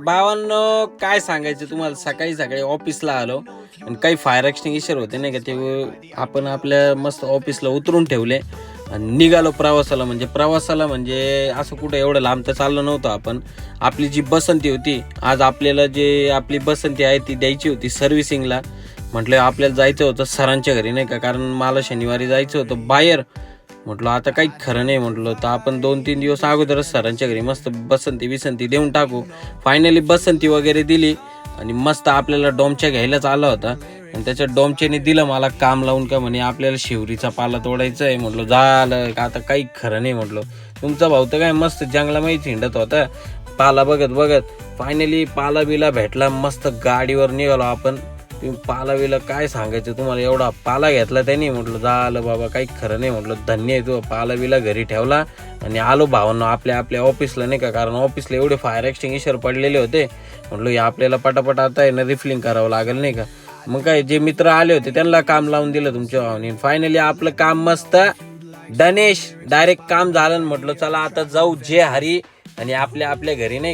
भावांनो काय सांगायचं तुम्हाला, सकाळी सकाळी ऑफिसला आलो आणि काही फायर एक्सटिंग्विशर होते नाही का, ते आपण आपल्या मस्त ऑफिसला उतरून ठेवले आणि निघालो प्रवासाला. म्हणजे असं कुठं एवढं लांब तर चाललं नव्हतं आपण. आपली जी बसंती होती आज, आपल्याला जे आपली बसंती आहे ती द्यायची होती सर्व्हिसिंगला. म्हटलं आपल्याला जायचं होतं सरांच्या घरी नाही का, कारण मला शनिवारी जायचं होतं बाहेर. म्हटलं आता काही खरं नाही, म्हटलं तर आपण 2-3 दिवस अगोदरच सरांच्या घरी मस्त बसंती देऊन टाकू. फायनली बसंती वगैरे दिली आणि मस्त आपल्याला डोमच्या घ्यायलाच आला होता आणि त्याच्या डोमच्याने दिलं मला काम लावून का म्हणे आपल्याला शिवरीचा पाला तोडायचा आहे. म्हटलं झालं का आता काही खरं नाही. म्हटलं तुमचा भाऊ तर काय मस्त जंगलामध्ये हिंडत होता पाला बघत बघत. फायनली पाला बिला भेटला, मस्त गाडीवर निघालो आपण. पाला बिला काय सांगायचं तुम्हाला, एवढा पाला घेतला त्यांनी. म्हटलं झालं बाबा काही खरं नाही. म्हटलं धन्य आहे तू, पाला बिला घरी ठेवला आणि आलो भावांना आपल्या आपल्या ऑफिसला नाही का, कारण ऑफिसला एवढे फायर एक्सटिंग्विशर पडलेले होते. म्हटलं हे आपल्याला पटापट आता आहे ना रिफिलिंग करावं लागेल नाही का. मग काय जे मित्र आले होते त्यांना काम लावून दिलं तुमच्या भावाने. फायनली आपलं काम मस्त डनेश डायरेक्ट काम झालं. म्हटलं चला आता जाऊ जे हरी आणि आपल्या आपल्या घरी नाही